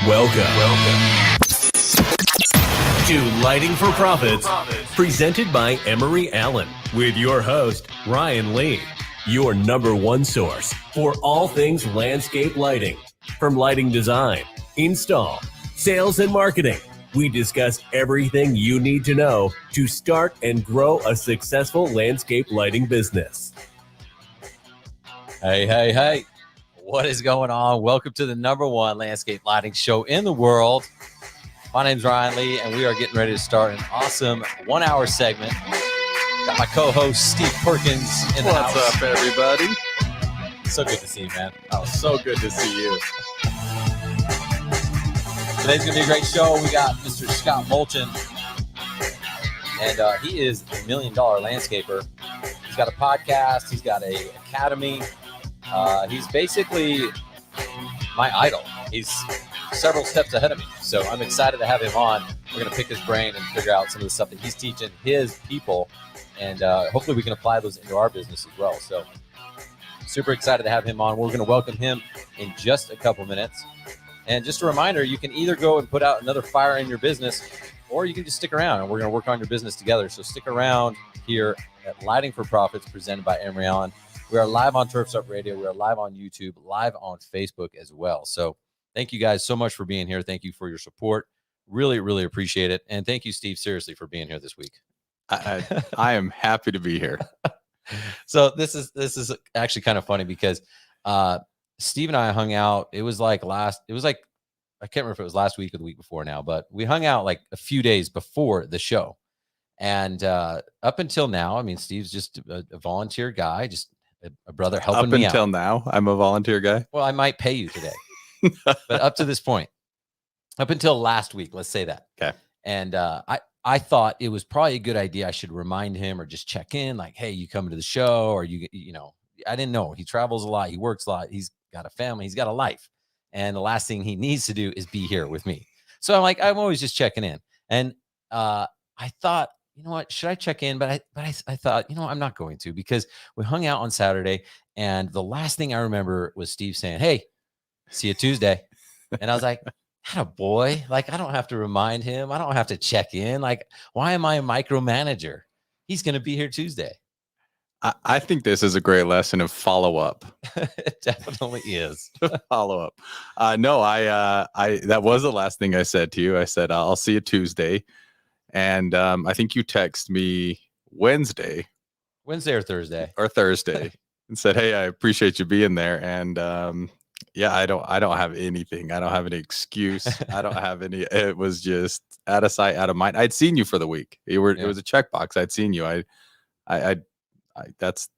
Welcome to Lighting for Profits, presented by Emery Allen, with your host, Ryan Lee, your number one source for all things landscape lighting. From lighting design, install, sales, and marketing, we discuss everything you need to know to start and grow a successful landscape lighting business. Hey. What is going on? Welcome to the number one landscape lighting show in the world. My name's Ryan Lee, and we are getting ready to start an awesome 1 hour segment. Got my co-host, Steve Perkins, in the house. What's up, everybody? So good to see you, man. Oh, so good to see you. Today's going to be a great show. We got Mr. Scott Molchan, and he is $1 million landscaper. He's got a podcast. He's got an academy. He's basically my idol. He's several steps ahead of me. So I'm excited to have him on. We're going to pick his brain and figure out some of the stuff that he's teaching his people. And hopefully we can apply those into our business as well. So super excited to have him on. We're going to welcome him in just a couple minutes. And just a reminder, you can either go and put out another fire in your business, or you can just stick around and we're going to work on your business together. So stick around here at Lighting for Profits, presented by Emery Allen. We are live on Turfs Up Radio. We are live on YouTube, live on Facebook as well. So thank you guys so much for being here. Thank you for your support. Really, really appreciate it. And thank you, Steve, seriously, for being here this week. I am happy to be here. So this is actually kind of funny because Steve and I hung out. It was like I can't remember if it was last week or the week before now, but we hung out like a few days before the show. And up until now, I mean, Steve's just a volunteer guy, just a brother helping me out. Up until now, I'm a volunteer guy. Well, I might pay you today, but up to this point, up until last week, let's say that. Okay. And I thought it was probably a good idea. I should remind him or just check in, like, hey, you coming to the show? Or you know, I didn't know. He travels a lot. He works a lot. He's got a family. He's got a life. And the last thing he needs to do is be here with me. So I'm like, I'm always just checking in. And I thought, you know what, should I check in? But I thought, you know, I'm not going to, because we hung out on Saturday. And the last thing I remember was Steve saying, hey, see you Tuesday. And I was like, attaboy. Like, I don't have to remind him. I don't have to check in. Like, why am I a micromanager? He's going to be here Tuesday. I think this is a great lesson of follow up. It definitely is. Follow up. No, I that was the last thing I said to you. I said, I'll see you Tuesday. And I think you text me Wednesday or Thursday, and said, hey, I appreciate you being there. And yeah, I don't have anything. I don't have any excuse. I don't have any. It was just out of sight, out of mind. I'd seen you for the week. It was a checkbox. I'd seen you. I that's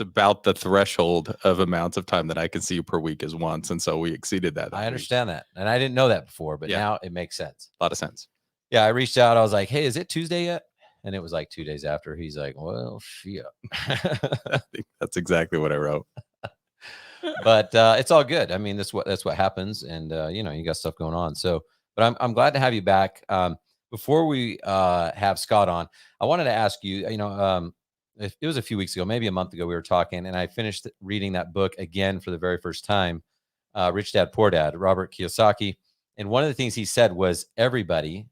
about the threshold of amounts of time that I can see you per week is once. And so we exceeded that. I understand that. And I didn't know that before, but now it makes sense. A lot of sense. Yeah, I reached out. I was like, hey, is it Tuesday yet? And it was like 2 days after. He's like, well, shit. I think that's exactly what I wrote. But it's all good. I mean, that's what happens. And, you know, you got stuff going on. So, but I'm glad to have you back. Before we have Scott on, I wanted to ask you, you know, it was a few weeks ago, maybe a month ago, we were talking, and I finished reading that book again for the very first time, Rich Dad, Poor Dad, Robert Kiyosaki. And one of the things he said was everybody,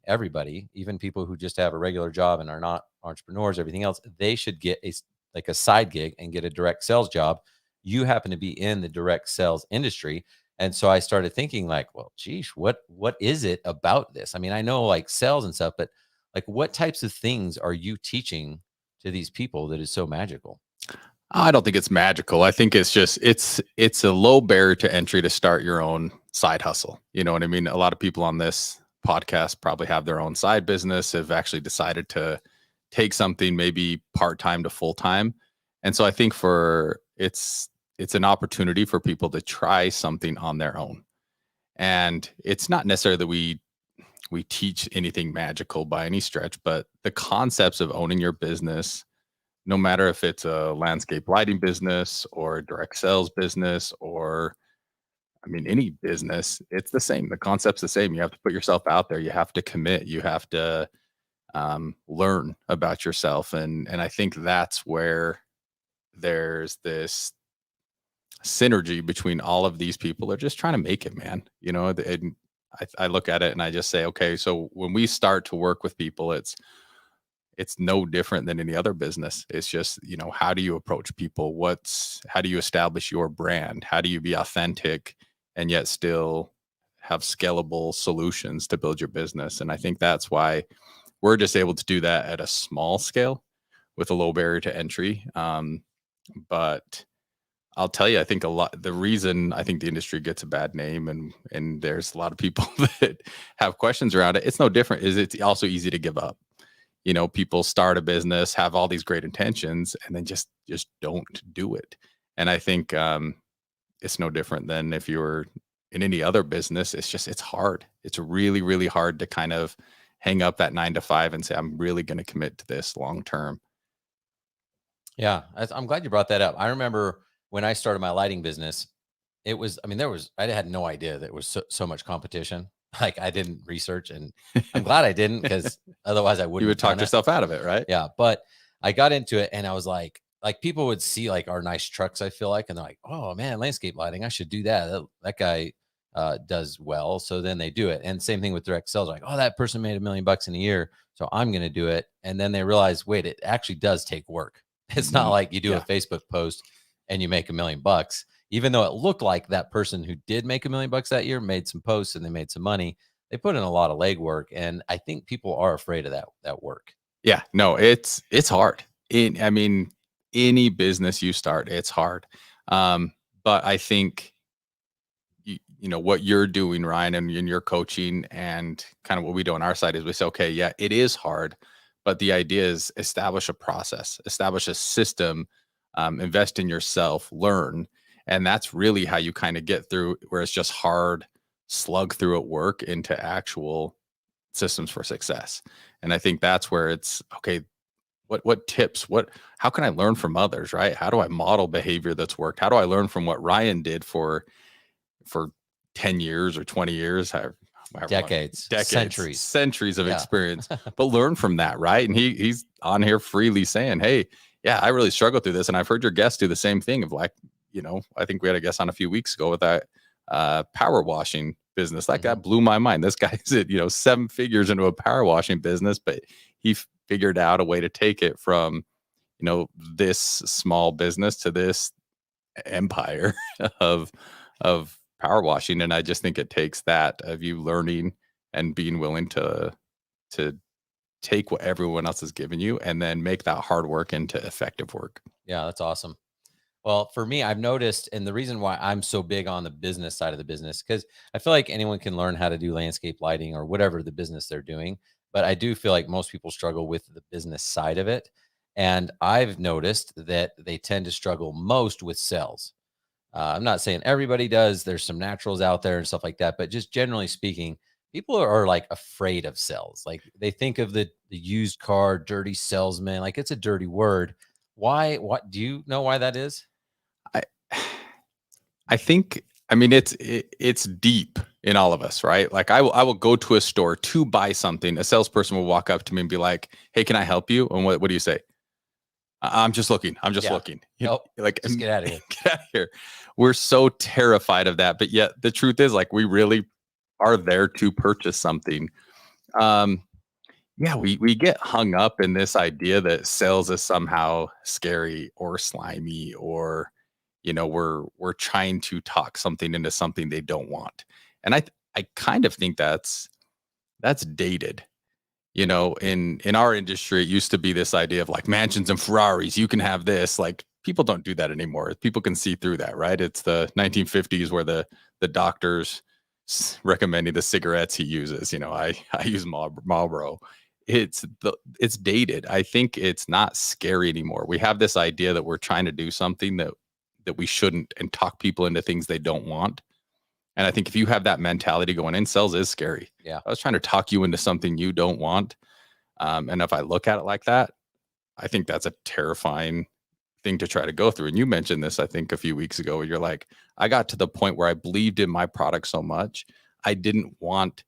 even people who just have a regular job and are not entrepreneurs, everything else, they should get a side gig and get a direct sales job. You happen to be in the direct sales industry. And so I started thinking like, well, geez, what is it about this? I mean, I know like sales and stuff, but like what types of things are you teaching to these people that is so magical? I don't think it's magical. I think it's just, it's a low barrier to entry to start your own side hustle. You know what I mean? A lot of people on this podcast probably have their own side business, have actually decided to take something maybe part-time to full-time. And so I think it's an opportunity for people to try something on their own. And it's not necessarily that we teach anything magical by any stretch, but the concepts of owning your business, no matter if it's a landscape lighting business or a direct sales business, or I mean, any business, it's the same. The concept's the same. You have to put yourself out there. You have to commit. You have to learn about yourself. And I think that's where there's this synergy between all of these people. They're just trying to make it, man. You know, I look at it and I just say, okay, so when we start to work with people, it's no different than any other business. It's just, how do you approach people? How do you establish your brand? How do you be authentic and yet still have scalable solutions to build your business? And I think that's why we're just able to do that at a small scale with a low barrier to entry. But I'll tell you, I think the reason I think the industry gets a bad name and there's a lot of people that have questions around it, it's no different, is it's also easy to give up. People start a business, have all these great intentions, and then just don't do it. And I think it's no different than if you're in any other business. It's hard. It's really, really hard to kind of hang up that 9 to 5 and say, I'm really going to commit to this long term. Yeah, I'm glad you brought that up. I remember when I started my lighting business, I had no idea that there was so much competition. Like, I didn't research, and I'm glad I didn't, because otherwise I wouldn't. You would talk yourself out of it, right? Yeah, but I got into it, and I was like people would see like our nice trucks, I feel like, and they're like, oh man, landscape lighting, I should do that. That guy does well. So then they do it. And same thing with direct sales. Like, oh, that person made $1 million in a year, so I'm going to do it. And then they realize, wait, it actually does take work. It's not like you do a Facebook post and you make $1 million, even though it looked like that person who did make $1 million that year made some posts and they made some money. They put in a lot of legwork, and I think people are afraid of that work. Yeah, no, it's hard. Any business you start, it's hard. But I think what you're doing, Ryan, and your coaching and kind of what we do on our side is we say, okay, yeah, it is hard, but the idea is establish a process, establish a system, invest in yourself, learn. And that's really how you kind of get through where it's just hard, slug through it, work into actual systems for success. And I think that's where it's okay. What tips, how can I learn from others, right? How do I model behavior that's worked? How do I learn from what Ryan did for 10 years or 20 years, decades, centuries of experience, but learn from that, right? And he's on here freely saying, hey, yeah, I really struggled through this. And I've heard your guests do the same thing of like, I think we had a guest on a few weeks ago with that power washing business. That guy blew my mind. This guy's at, 7 figures into a power washing business, but he figured out a way to take it from, this small business to this empire of power washing. And I just think it takes that of you learning and being willing to take what everyone else has given you and then make that hard work into effective work. Yeah, that's awesome. Well, for me, I've noticed, and the reason why I'm so big on the business side of the business, because I feel like anyone can learn how to do landscape lighting or whatever the business they're doing. But I do feel like most people struggle with the business side of it. And I've noticed that they tend to struggle most with sales. I'm not saying everybody does. There's some naturals out there and stuff like that. But just generally speaking, people are like afraid of sales. Like, they think of the used car, dirty salesman, like it's a dirty word. Why? What do you know why that is? I think, it's deep in all of us, right? Like I will go to a store to buy something. A salesperson will walk up to me and be like, hey, can I help you? And what do you say? I'm just looking. I'm just looking. Nope. Like, just get out of here. Get out of here. We're so terrified of that. But yet the truth is, like, we really are there to purchase something. We get hung up in this idea that sales is somehow scary or slimy, or we're trying to talk something into something they don't want. And I kind of think that's dated. In our industry, it used to be this idea of like mansions and Ferraris. You can have this. Like, people don't do that anymore. People can see through that, right? It's the 1950s where the doctors recommending the cigarettes he uses. I use Marlboro. It's dated. I think it's not scary anymore. We have this idea that we're trying to do something that we shouldn't and talk people into things they don't want. And I think if you have that mentality going in, sales is scary. Yeah. I was trying to talk you into something you don't want. And if I look at it like that, I think that's a terrifying thing to try to go through. And you mentioned this, I think, a few weeks ago, where you're like, I got to the point where I believed in my product so much, I didn't want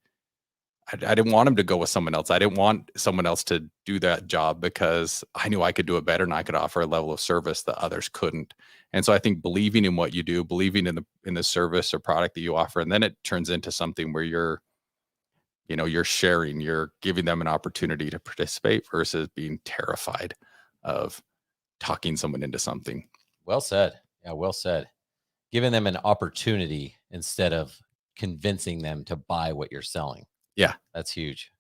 him to go with someone else. I didn't want someone else to do that job because I knew I could do it better and I could offer a level of service that others couldn't. And so I think believing in what you do, believing in the service or product that you offer, and then it turns into something where you're you're sharing, you're giving them an opportunity to participate versus being terrified of talking someone into something. Well said. Yeah, well said. Giving them an opportunity instead of convincing them to buy what you're selling. Yeah. That's huge.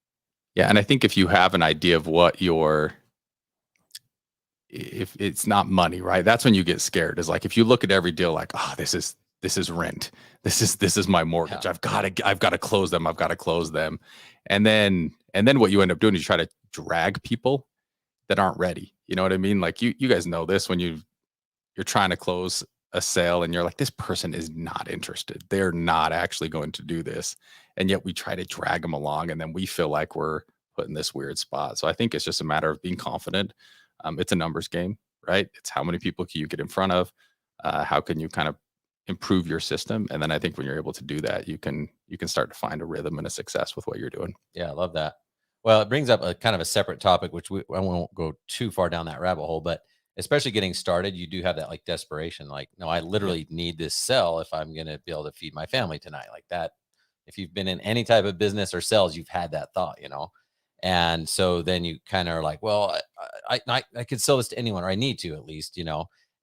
Yeah. And I think if you have an idea of what if it's not money, right? That's when you get scared. Is like, if you look at every deal like, oh, this is rent. This is my mortgage. Yeah. I've got to close them. I've got to close them. And then what you end up doing is you try to drag people that aren't ready. You know what I mean? Like you guys know this when you're trying to close a sale and you're like, this person is not interested. They're not actually going to do this. And yet we try to drag them along, and then we feel like we're put in this weird spot. So I think it's just a matter of being confident. It's a numbers game, right? It's how many people can you get in front of? How can you kind of improve your system? And then I think when you're able to do that, you can start to find a rhythm and a success with what you're doing. Yeah, I love that. Well, it brings up a kind of a separate topic, which I won't go too far down that rabbit hole, but especially getting started, you do have that like desperation, like, no, I literally need this sell if I'm going to be able to feed my family tonight. Like that. If you've been in any type of business or sales, you've had that thought, and so then you kind of are like, well, I could sell this to anyone, or I need to at least,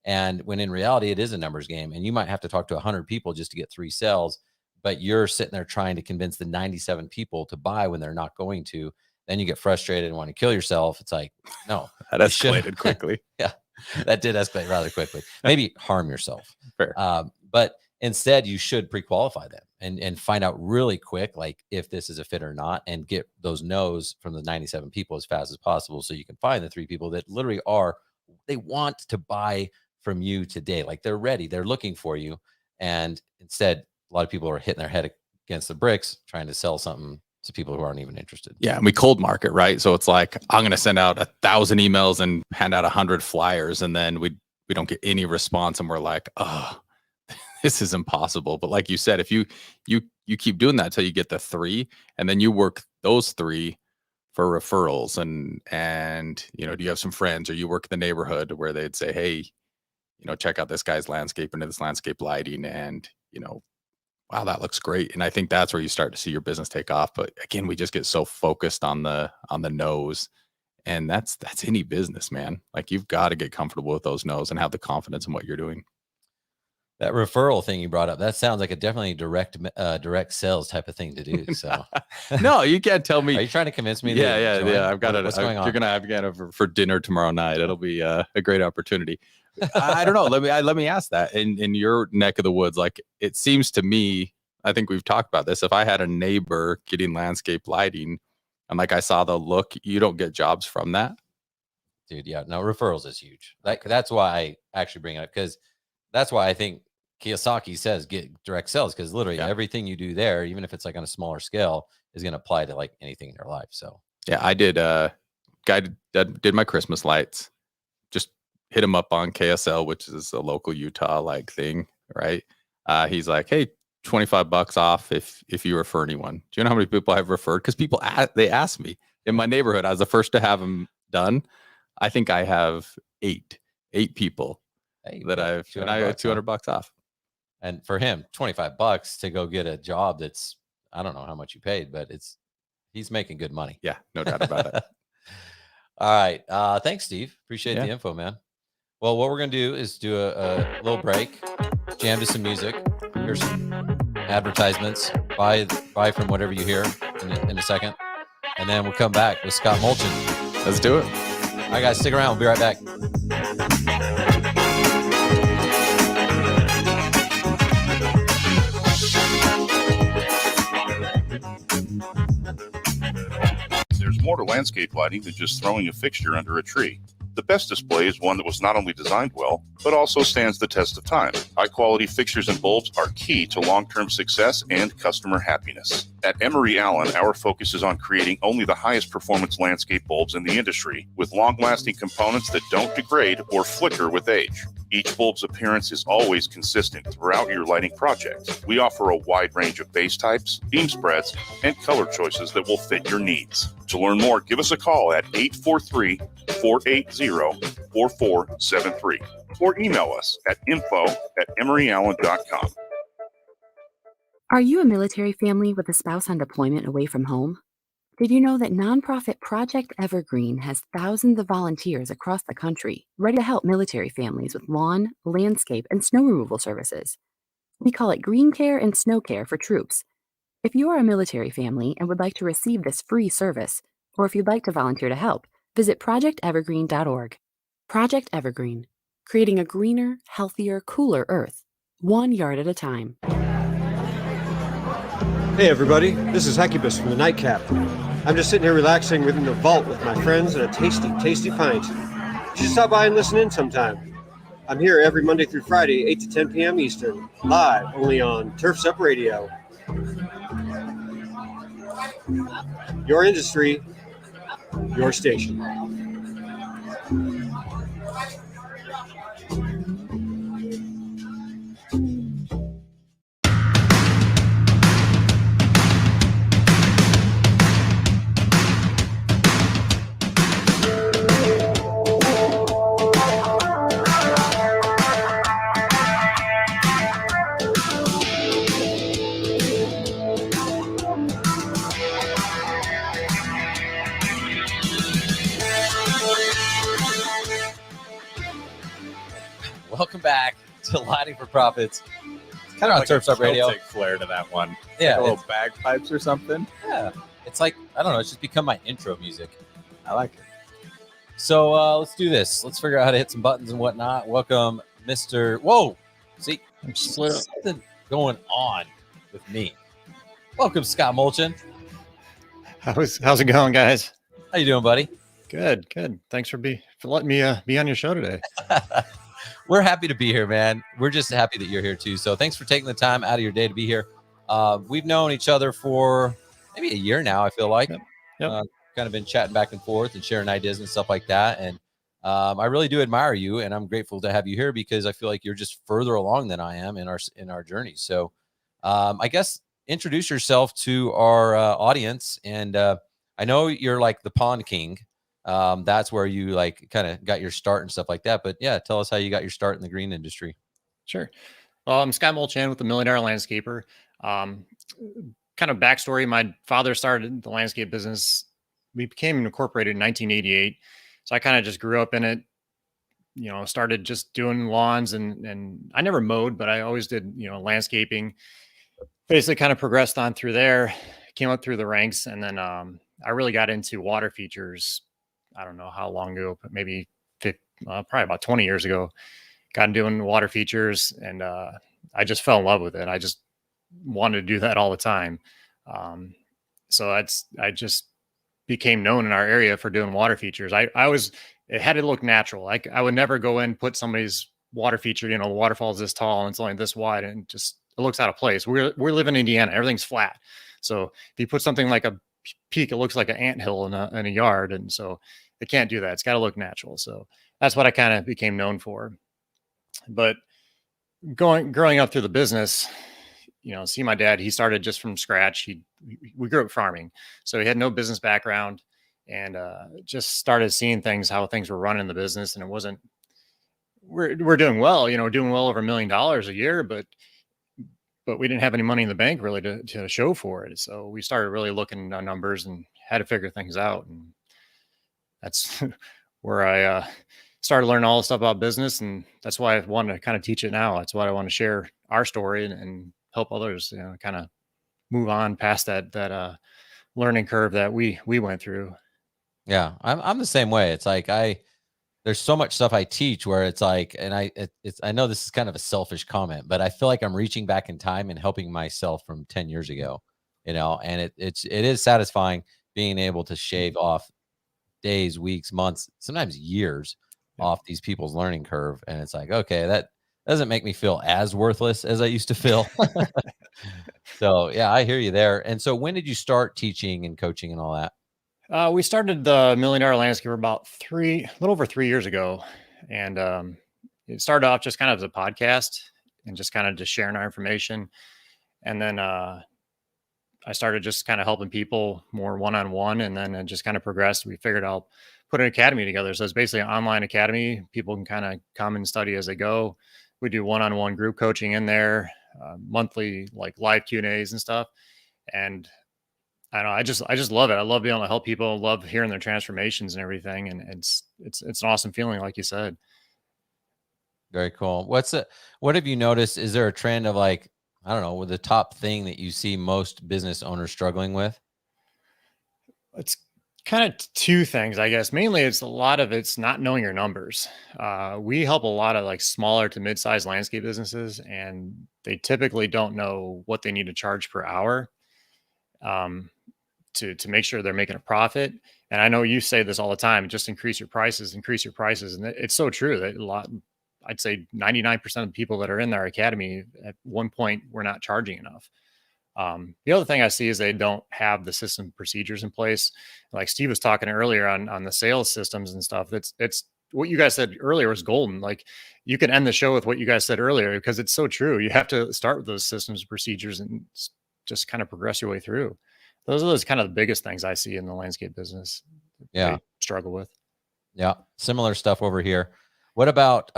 and when in reality, it is a numbers game, and you might have to talk to 100 people just to get 3 sales, but you're sitting there trying to convince the 97 people to buy when they're not going to. Then you get frustrated and want to kill yourself. It's like, no, that escalated quickly. Yeah, that did escalate rather quickly. Maybe harm yourself. Fair. But instead, you should pre-qualify them and find out really quick, like if this is a fit or not, and get those no's from the 97 people as fast as possible, so you can find the 3 people that literally they want to buy from you today. Like they're ready, they're looking for you. And instead, a lot of people are hitting their head against the bricks trying to sell something to people who aren't even interested. Yeah, and we cold market, right? So it's like, I'm going to send out 1,000 emails and hand out 100 flyers, and then we don't get any response, and we're like, oh, this is impossible. But like you said, if you keep doing that till you get the 3, and then you work those 3 for referrals, and do you have some friends, or you work in the neighborhood where they'd say, hey, check out this guy's landscape into this landscape lighting, and wow, that looks great. And I think that's where you start to see your business take off. But again, we just get so focused on the no's, and that's any business, man. Like you've got to get comfortable with those no's and have the confidence in what you're doing. That referral thing you brought up, that sounds like a definitely direct sales type of thing to do. So no, you can't tell me. Are you trying to convince me? Yeah. I've got it. What's going on? You're going to have over for dinner tomorrow night. It'll be a great opportunity. I don't know. Let me ask that in your neck of the woods. Like it seems to me, I think we've talked about this. If I had a neighbor getting landscape lighting, and like I saw the look, you don't get jobs from that, dude. Yeah, no, referrals is huge. That's why I actually bring it up, because that's why I think Kiyosaki says get direct sales, because literally everything you do there, even if it's like on a smaller scale, is going to apply to like anything in your life. So yeah, I did. Guy that did my Christmas lights. Just hit him up on KSL, which is a local Utah like thing, right? He's like, hey, $25 off if you refer anyone. Do you know how many people I've referred? Because people they ask me in my neighborhood. I was the first to have them done. I think I have eight people that I got $200 off. And for him, $25 to go get a job that's, I don't know how much you paid, but he's making good money. Yeah, no doubt about it. All right. Thanks, Steve. Appreciate the info, man. Well, what we're going to do is do a little break, jam to some music. Here's some advertisements. Buy from whatever you hear in a second. And then we'll come back with Scott Molchan. Let's do it. All right, guys, stick around. We'll be right back. There's more to landscape lighting than just throwing a fixture under a tree. The best display is one that was not only designed well, but also stands the test of time. High-quality fixtures and bulbs are key to long-term success and customer happiness. At Emery Allen, our focus is on creating only the highest performance landscape bulbs in the industry, with long-lasting components that don't degrade or flicker with age. Each bulb's appearance is always consistent throughout your lighting project. We offer a wide range of base types, beam spreads, and color choices that will fit your needs. To learn more, give us a call at 843-480-4473 or email us at info@emeryallen.com. Are you a military family with a spouse on deployment away from home? Did you know that nonprofit Project Evergreen has thousands of volunteers across the country ready to help military families with lawn, landscape, and snow removal services? We call it green care and snow care for troops. If you are a military family and would like to receive this free service, or if you'd like to volunteer to help, visit projectevergreen.org. Project Evergreen, creating a greener, healthier, cooler Earth, 1 yard at a time. Hey everybody, this is Hecubus from the Nightcap. I'm just sitting here relaxing within the vault with my friends and a tasty, tasty pint. You should stop by and listen in sometime. I'm here every Monday through Friday, 8 to 10 p.m. Eastern, live only on Turf's Up Radio. Your industry, your station. Welcome back to Lighting for Profits. It's kind of on Turf's Up Radio. Celtic flair to that one. Yeah, Like a little bagpipes or something. Yeah, it's like, I don't know, it's just become my intro music. I like it. So let's do this. Let's figure out how to hit some buttons and whatnot. Welcome, Mr. Whoa, see, there's something going on with me. Welcome, Scott Molchan. How's it going, guys? How you doing, buddy? Good. Thanks for letting me be on your show today. We're happy to be here, man. We're just happy that you're here too. So thanks for taking the time out of your day to be here. We've known each other for maybe a year now, I feel like. Yep. Kind of been chatting back and forth and sharing ideas and stuff like that. And I really do admire you, and I'm grateful to have you here because I feel like you're just further along than I am in our journey. So I guess introduce yourself to our audience. And I know you're like the Pond King. That's where you like kind of got your start and stuff like that. But yeah, tell us how you got your start in the green industry. Sure. Well, I'm Scott Molchan with the $1 Million Landscaper. Kind of backstory: my father started the landscape business. We became incorporated in 1988, so I kind of just grew up in it. You know, started just doing lawns, and I never mowed, but I always did, landscaping. Basically, kind of progressed on through there, came up through the ranks, and then I really got into water features. I don't know how long ago, but maybe probably about 20 years ago. Got doing water features, and I just fell in love with it. I just wanted to do that all the time. So I just became known in our area for doing water features. It had to look natural. Like I would never go in, put somebody's water feature, the waterfall's this tall and it's only this wide, and it looks out of place. We live in Indiana. Everything's flat. So if you put something like a peak, it looks like an anthill in a yard. And so it can't do that. It's got to look natural. So that's what I kind of became known for. But growing up through the business, see my dad, he started just from scratch. We grew up farming, so he had no business background, and just started seeing how things were running in the business. And it wasn't, we're doing well, doing well over $1 million a year, but we didn't have any money in the bank really to show for it. So we started really looking at numbers and had to figure things out. And that's where I started learning all the stuff about business. And that's why I wanted to kind of teach it now. That's why I want to share our story and help others, kind of move on past that learning curve that we went through. Yeah, I'm the same way. It's like there's so much stuff I teach where it's like, and I know this is kind of a selfish comment, but I feel like I'm reaching back in time and helping myself from 10 years ago, and it is satisfying being able to shave off days, weeks, months, sometimes years off these people's learning curve. And it's like, okay, that doesn't make me feel as worthless as I used to feel. So yeah, I hear you there. And so when did you start teaching and coaching and all that? We started the $1 Million Landscaper about a little over 3 years ago. And it started off just kind of as a podcast and just kind of just sharing our information. And then I started just kind of helping people more one-on-one, and then it just kind of progressed. We figured I'll put an academy together. So it's basically an online academy. People can kind of come and study as they go. We do one-on-one group coaching in there. monthly like live Q&As and stuff. And I don't know, I just love it. I love being able to help people. I love hearing their transformations and everything. And it's an awesome feeling, like you said. Very cool. What have you noticed? Is there a trend of like, I don't know, the top thing that you see most business owners struggling with? It's kind of two things, I guess. Mainly, it's a lot of it's not knowing your numbers. We help a lot of like smaller to mid-sized landscape businesses, and they typically don't know what they need to charge per hour to make sure they're making a profit. And I know you say this all the time: just increase your prices, and it's so true that I'd say 99% of the people that are in our academy at one point were not charging enough. The other thing I see is they don't have the system procedures in place. Like Steve was talking earlier on the sales systems and stuff. It's what you guys said earlier was golden. Like you can end the show with what you guys said earlier, because it's so true. You have to start with those systems procedures and just kind of progress your way through. Those are kind of the biggest things I see in the landscape business. Yeah. Struggle with. Yeah. Similar stuff over here. What about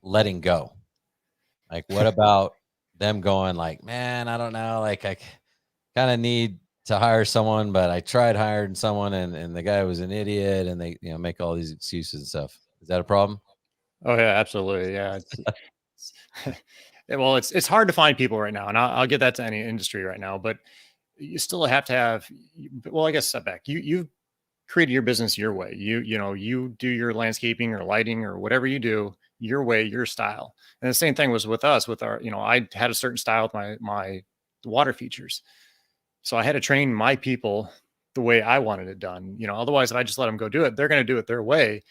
letting go? Like, what about them going like, man, I don't know. Like I kind of need to hire someone, but I tried hiring someone and the guy was an idiot, and they, make all these excuses and stuff. Is that a problem? Oh yeah, absolutely. Yeah. Well, it's hard to find people right now, and I'll get that to any industry right now, but you still have to have, well, I guess step back. You've created your business your way. You do your landscaping or lighting or whatever you do your way, your style. And the same thing was with us, with our, I had a certain style with my water features. So I had to train my people the way I wanted it done. Otherwise, if I just let them go do it, they're going to do it their way.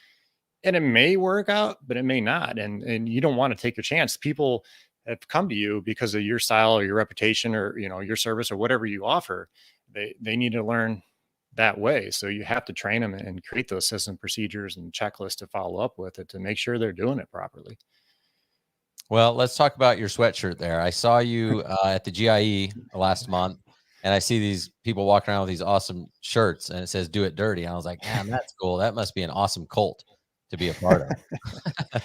And it may work out, but it may not. And you don't want to take your chance. People have come to you because of your style or your reputation or, your service or whatever you offer. They need to learn that way. So you have to train them and create those system procedures and checklists to follow up with it to make sure they're doing it properly. Well, let's talk about your sweatshirt there. I saw you at the GIE last month, and I see these people walking around with these awesome shirts, and it says "Do It Dirty." And I was like, man, that's cool. That must be an awesome cult to be a part of.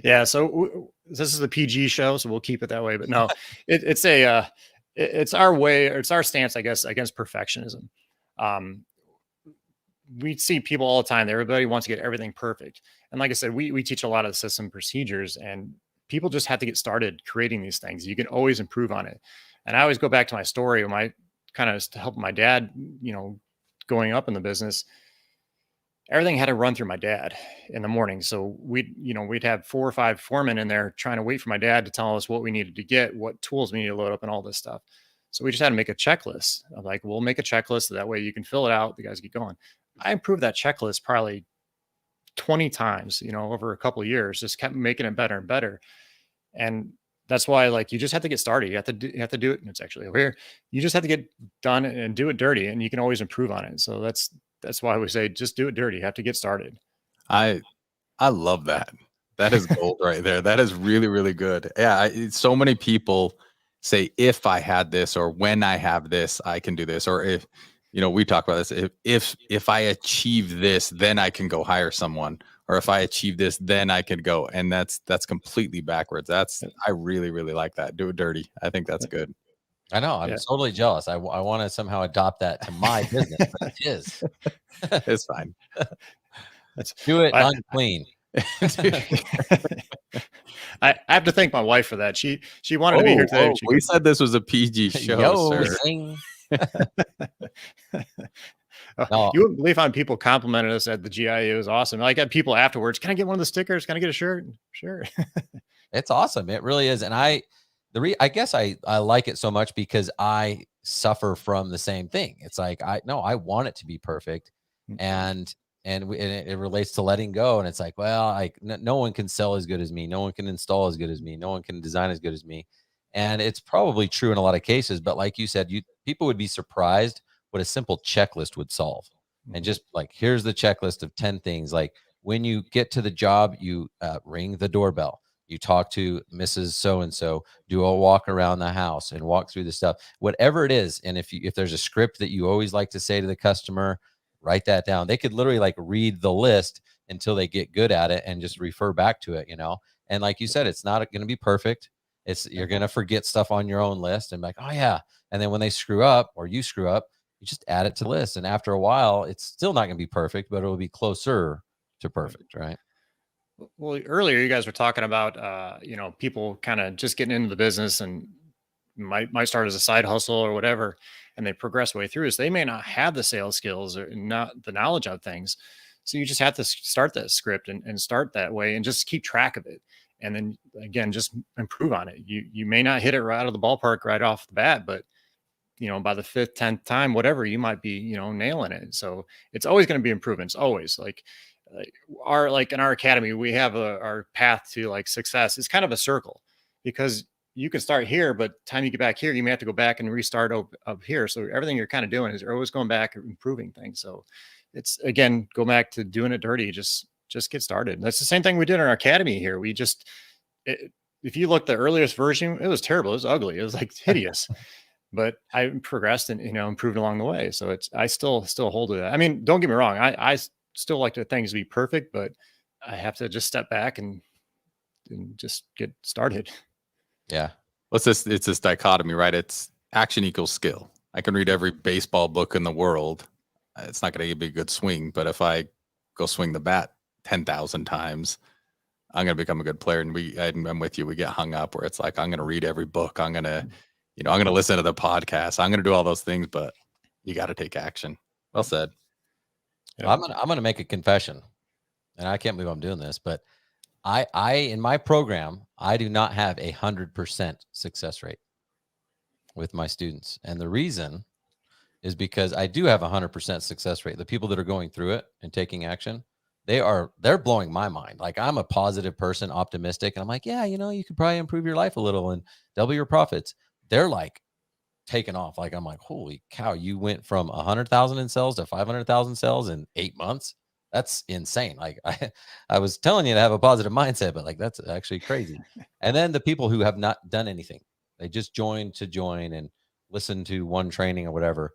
Yeah. So this is a PG show, so we'll keep it that way. But no, it's our way, or it's our stance, I guess, against perfectionism. We see people all the time. Everybody wants to get everything perfect. And like I said, we teach a lot of system procedures, and people just have to get started creating these things. You can always improve on it. And I always go back to my story when I kind of helped my dad, going up in the business. Everything had to run through my dad in the morning. So we'd have 4 or 5 foremen in there trying to wait for my dad to tell us what we needed to get, what tools we need to load up and all this stuff. So we just had to make a checklist. I'm like, we'll make a checklist so that way you can fill it out. The guys get going. I improved that checklist probably 20 times, over a couple of years, just kept making it better and better. And that's why, like, you just have to get started. You have to do it. And it's actually over here. You just have to get done and do it dirty, and you can always improve on it. So that's why we say, just do it dirty. You have to get started. I love that. That is gold right there. That is really, really good. Yeah. So many people say, if I had this, or when I have this, I can do this. Or if, we talk about this, if I achieve this, then I can go hire someone. Or if I achieve this, then I can go. And that's completely backwards. I really, really like that. Do it dirty. I think that's good. I know. I'm totally jealous. I want to somehow adopt that to my business, but it is. It's fine. Do it unclean. I have to thank my wife for that. She wanted to be here today. We said this was a PG show, sir. No. You wouldn't believe how many people complimented us at the GIA. It was awesome. I got people afterwards. Can I get one of the stickers? Can I get a shirt? Sure. It's awesome. It really is. And I guess I like it so much because I suffer from the same thing. It's like, I want it to be perfect. And it relates to letting go. And it's like, well, no one can sell as good as me. No one can install as good as me. No one can design as good as me. And it's probably true in a lot of cases. But like you said, people would be surprised what a simple checklist would solve. And just like, here's the checklist of 10 things. Like, when you get to the job, you ring the doorbell. You talk to Mrs. So-and-so, do a walk around the house and walk through the stuff, whatever it is. And if there's a script that you always like to say to the customer, write that down. They could literally like read the list until they get good at it and just refer back to it, And like you said, it's not going to be perfect. You're going to forget stuff on your own list and be like, oh yeah. And then when they screw up or you screw up, you just add it to the list. And after a while, it's still not going to be perfect, but it'll be closer to perfect. Right. Well, earlier you guys were talking about, people kind of just getting into the business and might start as a side hustle or whatever, and they progress way through. So they may not have the sales skills or not the knowledge of things. So you just have to start that script and start that way and just keep track of it. And then again, just improve on it. You may not hit it right out of the ballpark right off the bat, but by the 5th, 10th time, whatever, you might be, nailing it. So it's always going to be improvements. Always like in our academy, we have our path to like success is kind of a circle, because you can start here, but time you get back here, you may have to go back and restart up here. So everything you're kind of doing is you're always going back and improving things. So it's, again, go back to doing it dirty. Just get started. That's the same thing we did in our academy here. If you look the earliest version, it was terrible. It was ugly. It was like hideous. But I progressed and improved along the way. So I still hold to that. I mean, don't get me wrong. I still like the things to be perfect, but I have to just step back and just get started. Yeah. It's this dichotomy, right? It's action equals skill. I can read every baseball book in the world. It's not going to give me a good swing, but if I go swing the bat 10,000 times, I'm going to become a good player. And I'm with you. We get hung up where it's like, I'm going to read every book. I'm going to listen to the podcast. I'm going to do all those things, but you got to take action. Well said. Yeah. I'm going to make a confession, and I can't believe I'm doing this, but I in my program, I do not have 100% success rate with my students. And the reason is because I do have 100% success rate. The people that are going through it and taking action, they're blowing my mind. Like, I'm a positive person, optimistic. And I'm like, yeah, you could probably improve your life a little and double your profits. They're like taking off. Like, I'm like, holy cow, you went from 100,000 in sales to 500,000 sales in 8 months. That's insane. Like, I was telling you to have a positive mindset, but like, that's actually crazy. And then the people who have not done anything, they just join and listen to one training or whatever,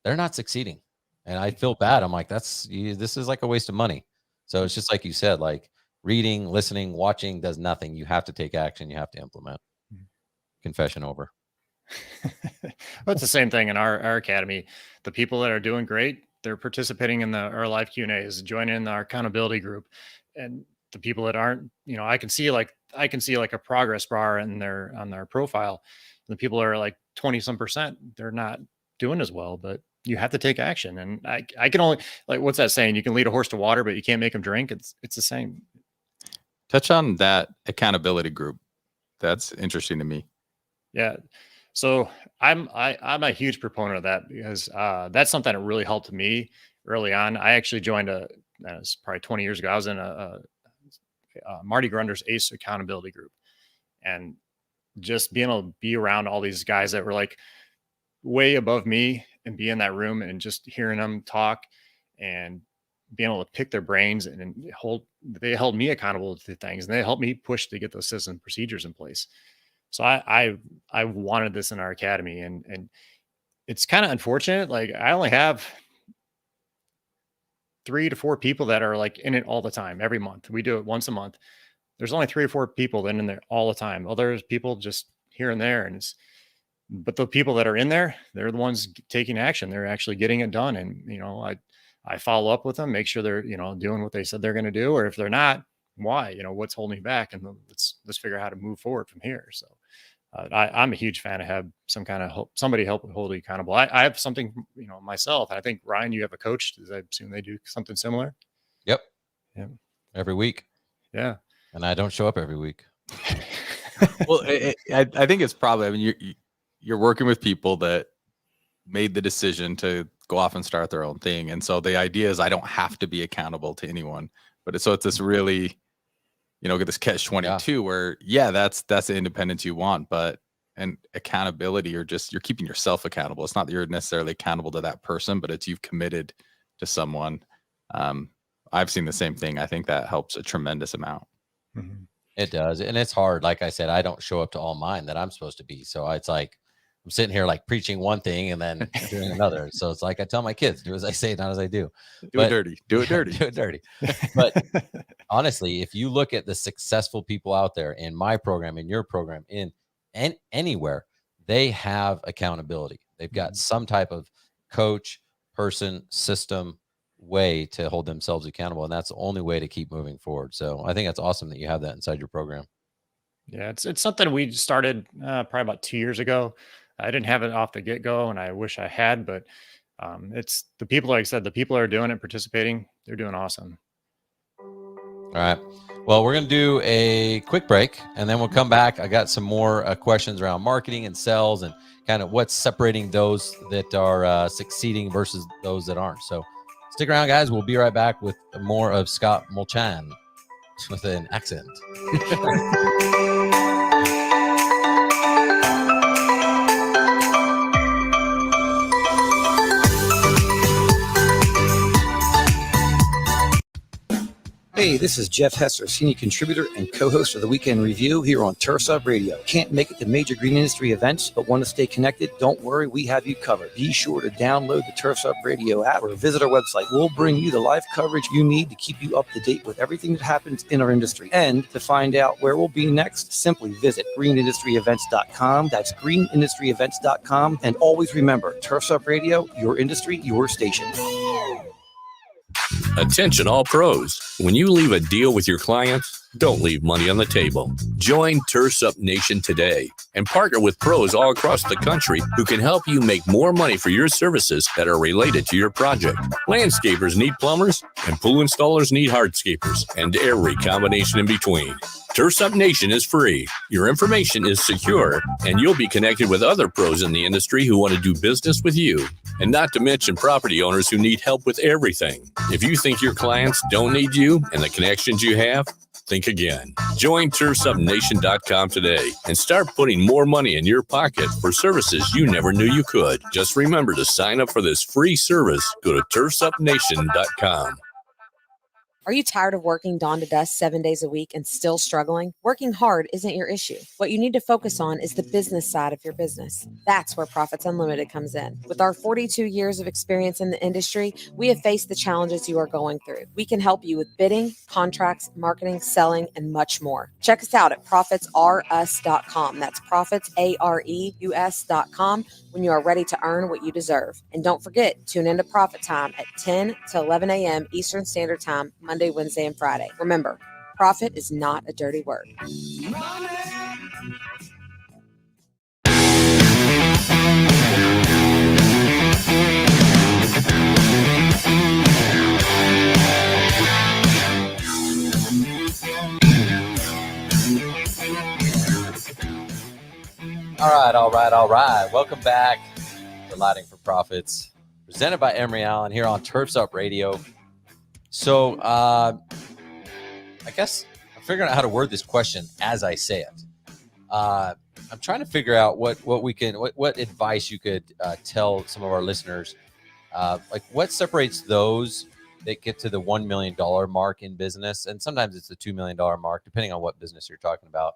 they're not succeeding. And I feel bad. I'm like, this is like a waste of money. So it's just like you said, like, reading, listening, watching does nothing. You have to take action. You have to implement. Confession over. Well, it's the same thing in our academy. The people that are doing great, they're participating in our live Q&As, joining in our accountability group. And the people that aren't, I can see like a progress bar on their profile. The people that are like 20% they're not doing as well, but you have to take action. And I can only, like, what's that saying? You can lead a horse to water, but you can't make him drink. It's the same. Touch on that accountability group. That's interesting to me. Yeah. So I'm a huge proponent of that, because that's something that really helped me early on. I actually joined it's probably 20 years ago. I was in a Marty Grunder's ACE accountability group, and just being able to be around all these guys that were like way above me and be in that room and just hearing them talk and being able to pick their brains and they held me accountable to things, and they helped me push to get those systems and procedures in place. So I wanted this in our academy, and it's kind of unfortunate. Like, I only have 3 to 4 people that are like in it all the time. Every month we do it once a month. There's only 3 or 4 people that are in there all the time. Well, there's people just here and there, but the people that are in there, they're the ones taking action. They're actually getting it done. And, I follow up with them, make sure they're, doing what they said they're going to do. Or if they're not, why, what's holding me back? And let's figure out how to move forward from here. So I'm a huge fan of have some kind of somebody help hold you accountable. I have something, myself. I think, Ryan, you have a coach. I assume they do something similar. Yep. Yeah. Every week. Yeah. And I don't show up every week. Well, I think it's probably, I mean, you're working with people that made the decision to go off and start their own thing. And so the idea is I don't have to be accountable to anyone, but it's this really, get this catch-22 where, that's the independence you want, but and accountability, you're keeping yourself accountable. It's not that you're necessarily accountable to that person, but it's you've committed to someone. I've seen the same thing. I think that helps a tremendous amount. Mm-hmm. It does. And it's hard. Like I said, I don't show up to all mine that I'm supposed to be. So it's like, I'm sitting here like preaching one thing and then doing another. So it's like I tell my kids, do as I say, not as I do. Do it dirty. Do it dirty. Do it dirty. But honestly, if you look at the successful people out there in my program, in your program, in and anywhere, they have accountability. They've got some type of coach, person, system, way to hold themselves accountable. And that's the only way to keep moving forward. So I think that's awesome that you have that inside your program. Yeah, it's something we started probably about 2 years ago. I didn't have it off the get-go, and I wish I had, but it's the people, like I said, the people are doing it, participating, they're doing awesome. All right. Well, we're going to do a quick break, and then we'll come back. I got some more questions around marketing and sales and kind of what's separating those that are succeeding versus those that aren't. So stick around, guys. We'll be right back with more of Scott Molchan with an accent. Hey, this is Jeff Hesser, senior contributor and co-host of the Weekend Review here on Turfs Up Radio. Can't make it to major green industry events, but want to stay connected? Don't worry, we have you covered. Be sure to download the Turfs Up Radio app or visit our website. We'll bring you the live coverage you need to keep you up to date with everything that happens in our industry. And to find out where we'll be next, simply visit greenindustryevents.com. That's greenindustryevents.com. And always remember, Turfs Up Radio, your industry, your station. Attention all pros. When you leave a deal with your clients, don't leave money on the table. Join Turfs Up Nation today and partner with pros all across the country who can help you make more money for your services that are related to your project. Landscapers need plumbers, and pool installers need hardscapers, and every combination in between. Turfs Up Nation is free. Your information is secure, and you'll be connected with other pros in the industry who want to do business with you. And not to mention property owners who need help with everything. If you think your clients don't need you and the connections you have, think again. Join turfsupnation.com today and start putting more money in your pocket for services you never knew you could. Just remember to sign up for this free service. Go to turfsupnation.com. Are you tired of working dawn to dusk 7 days a week and still struggling? Working hard isn't your issue. What you need to focus on is the business side of your business. That's where Profits Unlimited comes in. With our 42 years of experience in the industry, we have faced the challenges you are going through. We can help you with bidding, contracts, marketing, selling, and much more. Check us out at profitsrus.com. That's profitsareus.com when you are ready to earn what you deserve. And don't forget, tune into Profit Time at 10 to 11 a.m. Eastern Standard Time, Monday, Wednesday, and Friday. Remember, profit is not a dirty word. All right. Welcome back to Lighting for Profits, presented by Emery Allen here on Turfs Up Radio. So I guess I'm figuring out how to word this question as I say it. I'm trying to figure out what advice you could tell some of our listeners. Like what separates those that get to the $1 million mark in business, and sometimes it's the $2 million mark, depending on what business you're talking about.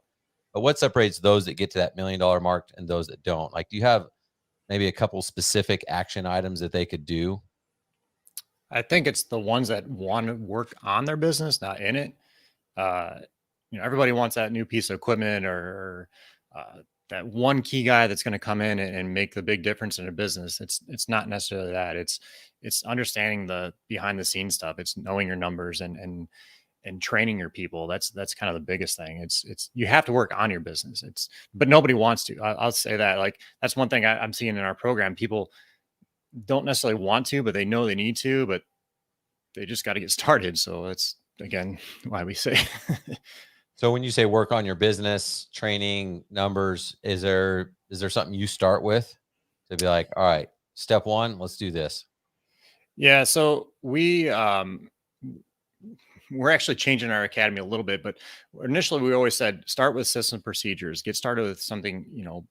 But what separates those that get to that $1 million mark and those that don't? Like, do you have maybe a couple specific action items that they could do? I think it's the ones that want to work on their business, not in it. Everybody wants that new piece of equipment or that one key guy that's going to come in and make the big difference in a business. It's not necessarily that. It's understanding the behind the scenes stuff. It's knowing your numbers and training your people. That's kind of the biggest thing. It's you have to work on your business. But nobody wants to. I'll say that. Like that's one thing I'm seeing in our program. People don't necessarily want to, but they know they need to, but they just got to get started. So that's again why we say. So when you say work on your business, training, numbers, is there something you start with to be like, all right, step one, let's do this? Yeah. So we're actually changing our academy a little bit, but initially we always said, start with system procedures, get started with something,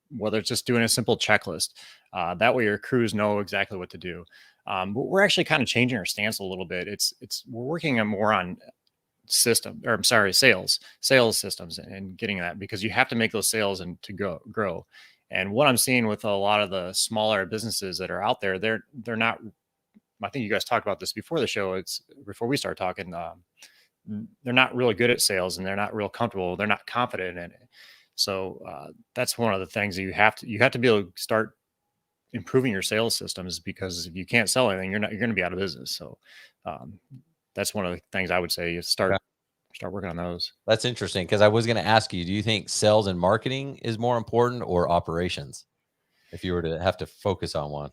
whether it's just doing a simple checklist. That way your crews know exactly what to do. But we're actually kind of changing our stance a little bit. We're working more on sales systems and getting that, because you have to make those sales and to grow. And what I'm seeing with a lot of the smaller businesses that are out there, they're not. I think you guys talked about this before the show. It's before we start talking. They're not really good at sales, and they're not real comfortable. They're not confident in it. So that's one of the things that you have to be able to start improving your sales systems, because if you can't sell anything, you're going to be out of business. So that's one of the things I would say is start working on those. That's interesting, because I was going to ask you, do you think sales and marketing is more important or operations, if you were to have to focus on one?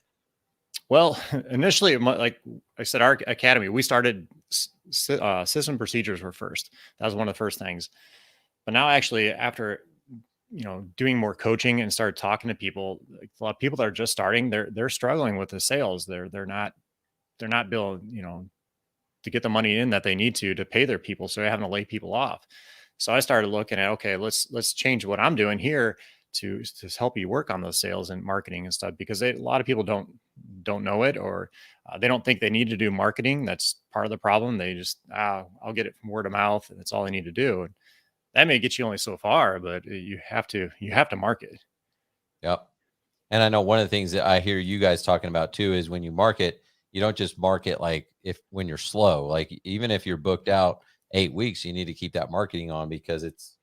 Well, initially, like I said, our academy, we started system procedures were first. That was one of the first things. But now, actually, after doing more coaching and start talking to people, like a lot of people that are just starting, they're struggling with the sales. They're not building, to get the money in that they need to pay their people. So they're having to lay people off. So I started looking at, okay, let's change what I'm doing here to help you work on those sales and marketing and stuff, because a lot of people don't know it, or they don't think they need to do marketing. That's part of the problem. They just, I'll get it from word of mouth, and that's all they need to do. And that may get you only so far, but you have to market. Yep. And I know one of the things that I hear you guys talking about too is when you market, you don't just market like when you're slow. Like even if you're booked out 8 weeks, you need to keep that marketing on, because it's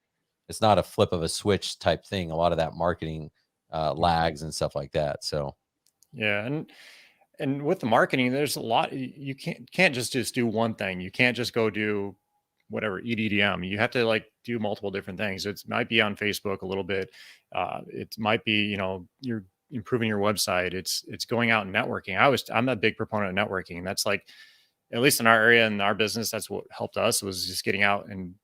not a flip of a switch type thing. A lot of that marketing lags and stuff like that. So yeah, and with the marketing, there's a lot. You can't just do one thing. You can't just go do whatever EDDM. You have to do multiple different things. It might be on Facebook a little bit. It might be you're improving your website. It's going out and networking. I'm a big proponent of networking. That's at least in our area and our business, that's what helped us, was just getting out and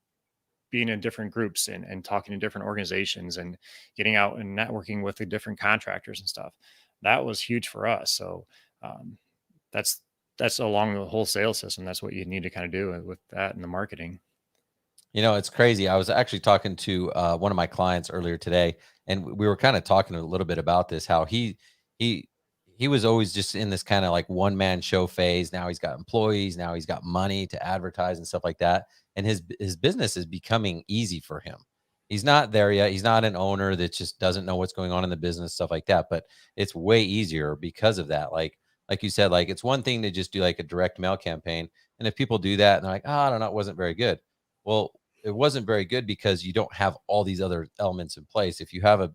being in different groups and talking to different organizations and getting out and networking with the different contractors and stuff. That was huge for us. So that's along the whole sales system. That's what you need to kind of do with that and the marketing. It's crazy. I was actually talking to one of my clients earlier today, and we were kind of talking a little bit about this, how he was always just in this kind of like one man show phase. Now he's got employees, now he's got money to advertise and stuff like that. And his business is becoming easy for him. He's not there yet. He's not an owner that just doesn't know what's going on in the business, stuff like that. But it's way easier because of that. Like you said, it's one thing to just do like a direct mail campaign. And if people do that and they're like, I don't know, it wasn't very good. Well, it wasn't very good because you don't have all these other elements in place. If you have a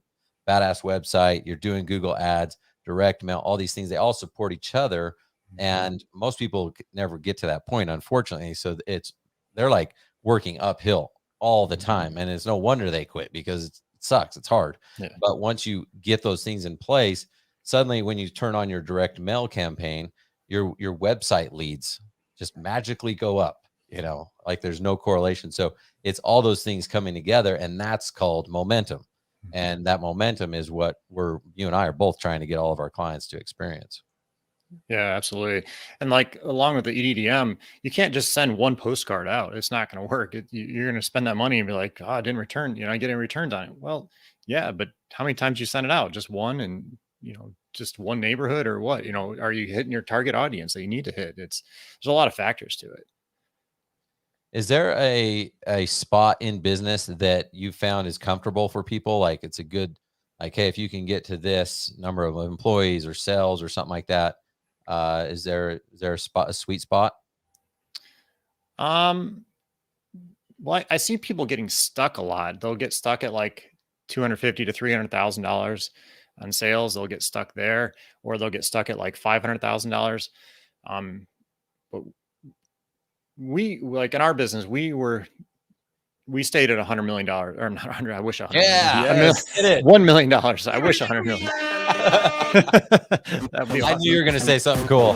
badass website, you're doing Google ads, direct mail, all these things, they all support each other. And most people never get to that point, unfortunately. So they're like working uphill all the time. And it's no wonder they quit, because it sucks. It's hard. Yeah. But once you get those things in place, suddenly when you turn on your direct mail campaign, your website leads just magically go up, there's no correlation. So it's all those things coming together, and that's called momentum. And that momentum is what you and I are both trying to get all of our clients to experience. Yeah, absolutely. And along with the EDDM, you can't just send one postcard out. It's not going to work. You're going to spend that money and be like, I didn't return, I get any returns on it. Well, yeah, but how many times you send it out? Just one, and, just one neighborhood, or what? Are you hitting your target audience that you need to hit? There's a lot of factors to it. Is there a spot in business that you found is comfortable for people? Like it's a good, hey, if you can get to this number of employees or sales or something like that, is there a sweet spot? Well, I see people getting stuck a lot. They'll get stuck at $250,000 to $300,000 on sales. They'll get stuck there, or they'll get stuck at $500,000. But we, in our business, we stayed at $100 million, or not 100. I wish 100. Yeah, yes, $1 million. I wish 100 million. I knew you were going to say something cool.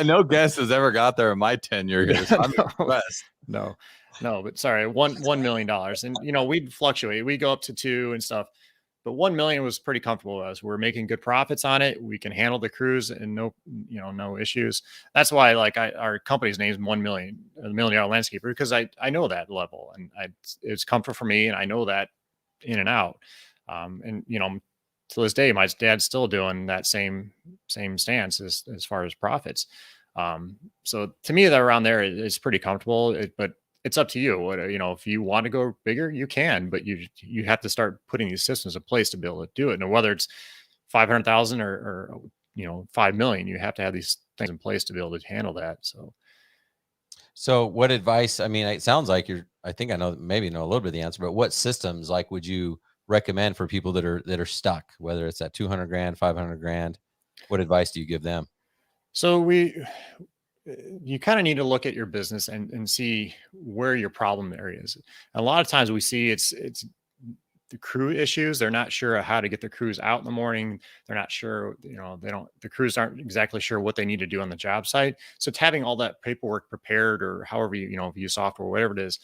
No guest has ever got there in my tenure here. So I'm impressed. No, but sorry, $1 million. And, we'd fluctuate. We go up to 2 and stuff, but 1 million was pretty comfortable with us. We're making good profits on it. We can handle the crews and no issues. That's why our company's name is 1 million, the $1 Million Landscaper, because I know that level, and it's comfort for me. And I know that in and out. And, to this day, my dad's still doing that same stance as far as profits. So to me, that around there is pretty comfortable. But it's up to you. What, if you want to go bigger, you can, but you have to start putting these systems in place to be able to do it. And whether it's 500,000 or 5 million, you have to have these things in place to be able to handle that. So what advice, I mean, it sounds like I think I maybe know a little bit of the answer, but what systems like would you recommend for people that are stuck, whether it's at 200 grand, 500 grand, what advice do you give them? So you kind of need to look at your business and see where your problem area is. A lot of times we see it's the crew issues. They're not sure how to get the crews out in the morning. They're not sure, the crews aren't exactly sure what they need to do on the job site. So it's having all that paperwork prepared, or however if you use software, whatever it is,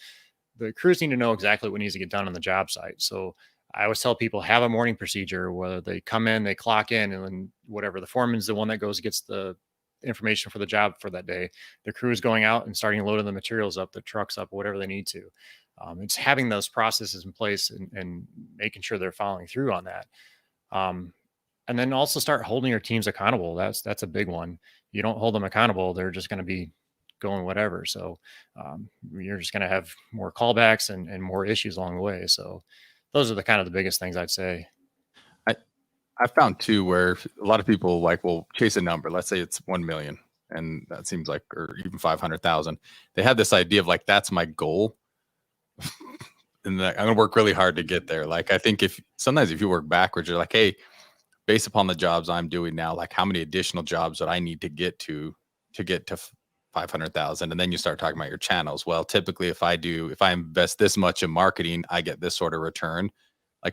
the crews need to know exactly what needs to get done on the job site. So I always tell people, have a morning procedure, whether they come in, they clock in, and then whatever, the foreman's the one that gets the information for the job for that day. The crew is going out and starting loading the materials up, the trucks up, whatever they need to. It's having those processes in place and making sure they're following through on that. And then also start holding your teams accountable. That's a big one. You don't hold them accountable, they're just going to be going whatever. So you're just going to have more callbacks and more issues along the way. So those are the kind of the biggest things I'd say. I found too, where a lot of people will chase a number. Let's say it's 1 million, and that seems like, or even 500,000. They have this idea of that's my goal. And I'm going to work really hard to get there. I think sometimes if you work backwards, you're like, hey, based upon the jobs I'm doing now, how many additional jobs would I need to get to get to 500,000? And then you start talking about your channels. Well, typically if I invest this much in marketing, I get this sort of return.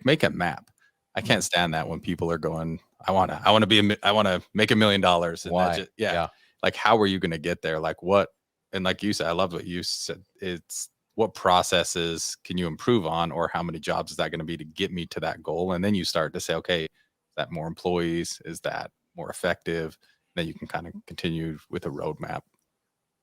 Make a map. I can't stand that when people are going, I want to make $1 million. And why? Yeah. How are you going to get there? What? And like you said, I love what you said. It's what processes can you improve on, or how many jobs is that going to be to get me to that goal? And then you start to say, okay, is that more employees? Is that more effective? Then you can kind of continue with a roadmap.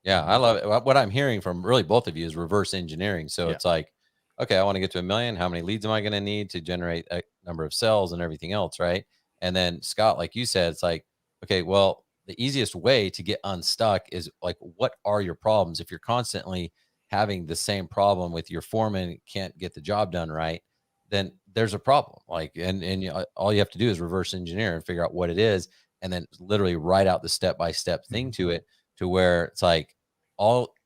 Yeah, I love it. What I'm hearing from really both of you is reverse engineering. So it's okay, I want to get to 1 million. How many leads am I going to need to generate a number of sales and everything else, right? And then Scott, like you said, it's okay, well, the easiest way to get unstuck is what are your problems? If you're constantly having the same problem with your foreman can't get the job done right, then there's a problem. All you have to do is reverse engineer and figure out what it is, and then literally write out the step-by-step thing to it, to where it's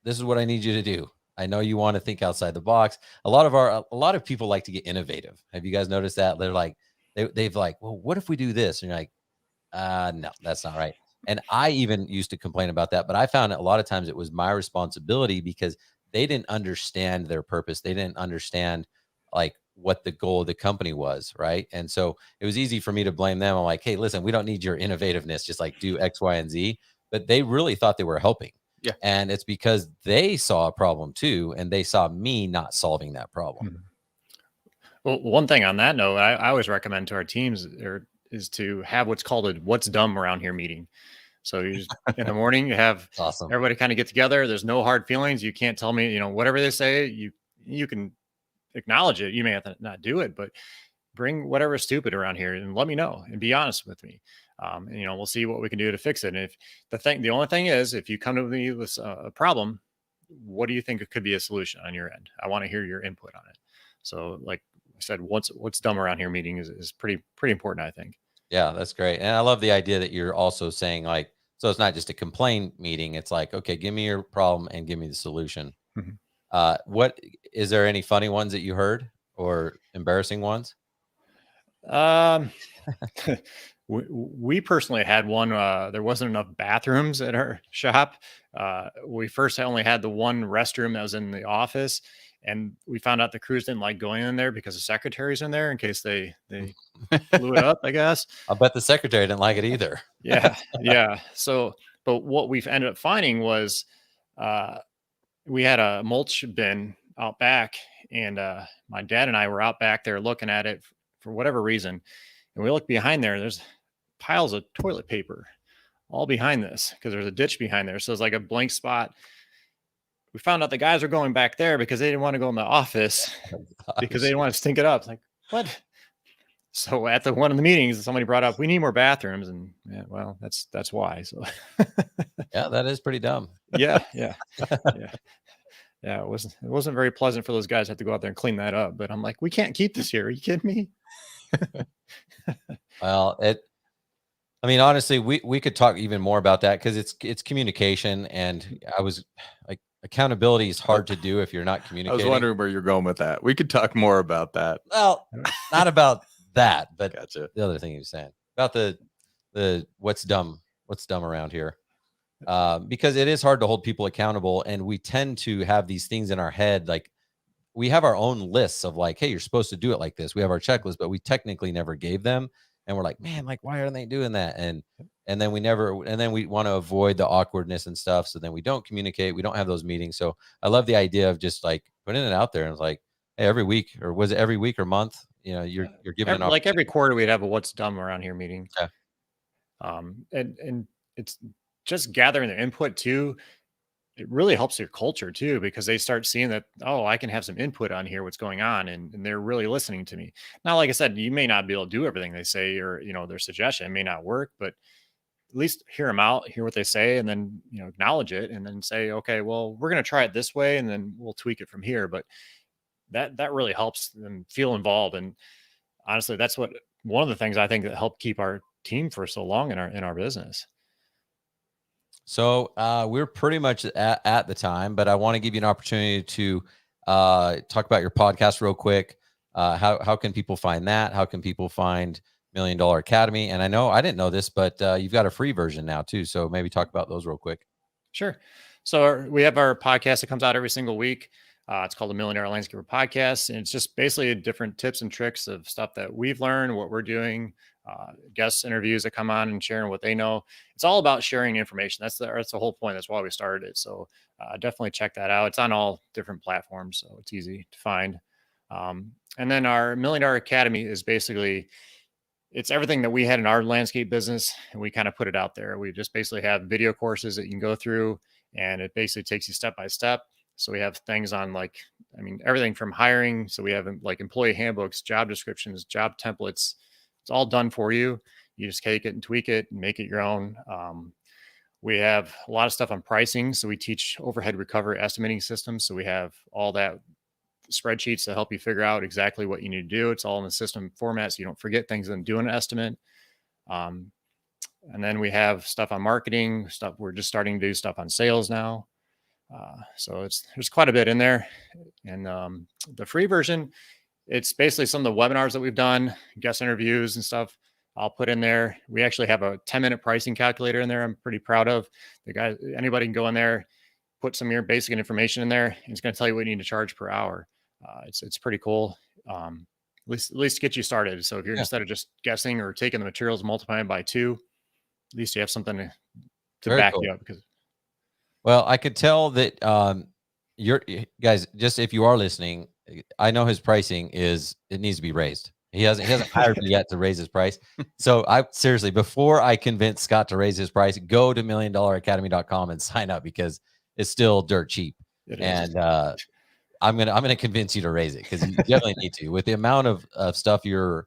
this is what I need you to do. I know you want to think outside the box. A lot of people like to get innovative. Have you guys noticed that? They're well, what if we do this? And you're no, that's not right. And I even used to complain about that, but I found a lot of times it was my responsibility because they didn't understand their purpose. They didn't understand what the goal of the company was, right? And so it was easy for me to blame them. I'm like, hey, listen, we don't need your innovativeness. Just do X, Y, and Z. But they really thought they were helping. Yeah. And it's because they saw a problem too, and they saw me not solving that problem. Mm-hmm. Well, one thing on that note, I always recommend to our teams is to have what's called a "What's Dumb Around Here" meeting. So you just, in the morning, you have awesome. Everybody kind of get together. There's no hard feelings. You can't tell me, whatever they say, you can acknowledge it. You may have to not do it, but bring whatever is stupid around here and let me know and be honest with me. And, we'll see what we can do to fix it. And if the only thing is, if you come to me with a problem, what do you think it could be a solution on your end? I want to hear your input on it. So like I said, what's dumb around here meeting is pretty important, I think. Yeah, that's great. And I love the idea that you're also saying so it's not just a complaint meeting. It's okay, give me your problem and give me the solution. Mm-hmm. What is there any funny ones that you heard or embarrassing ones? We personally had one. There wasn't enough bathrooms at our shop. We first only had the one restroom that was in the office, and we found out the crews didn't like going in there because the secretary's in there in case they blew it up, I guess. I bet the secretary didn't like it either. Yeah. So, but what we've ended up finding was we had a mulch bin out back, and my dad and I were out back there looking at it for whatever reason. And we look behind there, there's piles of toilet paper all behind this because there's a ditch behind there. So it's like a blank spot. We found out the guys were going back there because they didn't want to go in the office because they didn't want to stink it up. It's like, what? So at one of the meetings, somebody brought up, we need more bathrooms. And yeah, well, that's why. So yeah, that is pretty dumb. Yeah. Yeah, it wasn't very pleasant for those guys to have to go out there and clean that up. But I'm like, we can't keep this here. Are you kidding me? Well, I mean, honestly, we could talk even more about that because it's communication, and I was like, accountability is hard to do if you're not I communicating. was wondering where you're going with that. We could talk more about that. Well, not about that, but Gotcha. the other thing he was saying about the what's dumb around here, because it is hard to hold people accountable, and we tend to have these things in our head, like we have our own lists of like, hey, you're supposed to do it like this. We have our checklist, but we technically never gave them. And we're like, man, like, why aren't they doing that? And then we want to avoid the awkwardness and stuff. So then we don't communicate. We don't have those meetings. So I love the idea of just like putting it out there. And it's like, hey, every week, or was it every week or month? You know, you're giving an Like every quarter we'd have a what's dumb around here meeting. Yeah. And it's just gathering the input too. It really helps your culture too, because they start seeing that, oh, I can have some input on here, what's going on. And they're really listening to me. Now, like I said, you may not be able to do everything they say, or, their suggestion may not work, but at least hear them out, hear what they say, and then, acknowledge it, and then say, okay, well, we're going to try it this way, and then we'll tweak it from here. But that really helps them feel involved. And honestly, that's one of the things I think that helped keep our team for so long in our business. So we're pretty much at the time, but I want to give you an opportunity to talk about your podcast real quick. How can people find that? How can people find $1 Million Academy? And I know I didn't know this, but you've got a free version now too. So maybe talk about those real quick. Sure. So we have our podcast that comes out every single week. It's called the $1 Million Landscaper Podcast. And it's just basically different tips and tricks of stuff that we've learned, what we're doing, guest interviews that come on and sharing what they know. It's all about sharing information. That's the whole point. That's why we started it. So definitely check that out. It's on all different platforms, so it's easy to find. And then our $1 Million Academy is basically, it's everything that we had in our landscape business, and we kind of put it out there. We just basically have video courses that you can go through, and it basically takes you step by step. So we have things on everything from hiring. So we have like employee handbooks, job descriptions, job templates. It's all done for you. You just take it and tweak it and make it your own. We have a lot of stuff on pricing. So we teach overhead recovery estimating systems. So we have all that spreadsheets to help you figure out exactly what you need to do. It's all in the system format, so you don't forget things and do an estimate. And then we have stuff on marketing, stuff. We're just starting to do stuff on sales now. So there's quite a bit in there. And the free version, it's basically some of the webinars that we've done, guest interviews and stuff. I'll put in there. We actually have a 10-minute pricing calculator in there. I'm pretty proud of the guy. Anybody can go in there, put some of your basic information in there, and it's going to tell you what you need to charge per hour. It's pretty cool. At least get you started. So if you're instead of just guessing or taking the materials, multiplying by 2, at least you have something to back you up. Well, I could tell that you're guys, just if you are listening, I know his pricing it needs to be raised. He hasn't hired me yet to raise his price. So I seriously, before I convince Scott to raise his price, go to $1millionacademy.com and sign up, because it's still dirt cheap. And I'm gonna convince you to raise it, because you definitely need to. With the amount of stuff you're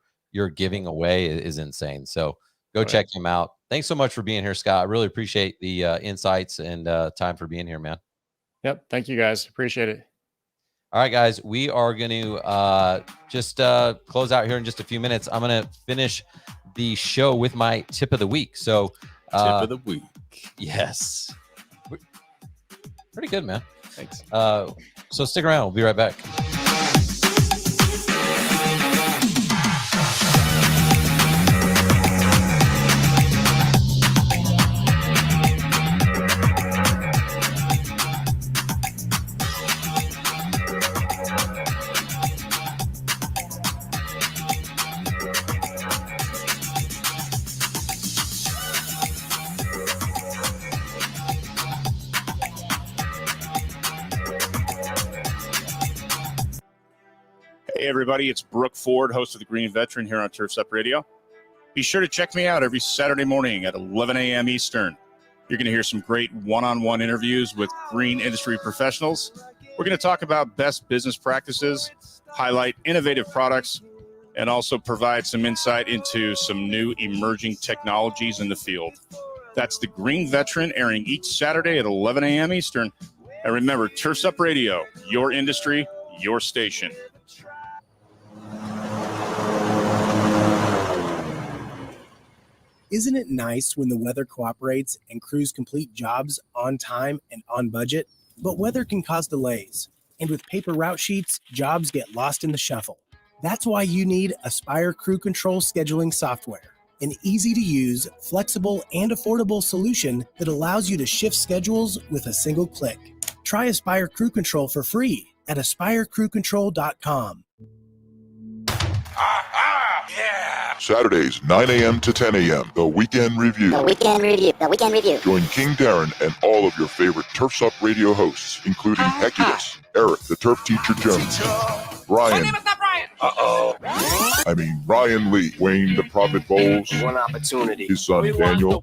giving away is insane. So go check him out. Thanks so much for being here, Scott. I really appreciate the insights and time for being here, man. Yep. Thank you, guys. Appreciate it. All right, guys, we are going to just close out here in just a few minutes. I'm going to finish the show with my tip of the week. So tip of the week. Yes. Pretty good, man. Thanks. So stick around. We'll be right back. Hey, everybody, it's Brooke Ford, host of The Green Veteran here on Turf's Up Radio. Be sure to check me out every Saturday morning at 11 a.m. Eastern. You're going to hear some great one-on-one interviews with green industry professionals. We're going to talk about best business practices, highlight innovative products, and also provide some insight into some new emerging technologies in the field. That's The Green Veteran, airing each Saturday at 11 a.m. Eastern, And remember, Turfs Up Radio, your industry, your station. Isn't it nice when the weather cooperates and crews complete jobs on time and on budget? But weather can cause delays. And with paper route sheets, jobs get lost in the shuffle. That's why you need Aspire Crew Control scheduling software, an easy-to-use, flexible, and affordable solution that allows you to shift schedules with a single click. Try Aspire Crew Control for free at aspirecrewcontrol.com. Saturdays, 9 a.m. to 10 a.m. The Weekend Review. The Weekend Review. The Weekend Review. Join King Darren and all of your favorite Turfs Up radio hosts, including Hecubus, Eric, the Turf Teacher Jones, Brian. My name is not Brian. Ryan Lee, Wayne the Prophet Bowles, One opportunity. his son Daniel,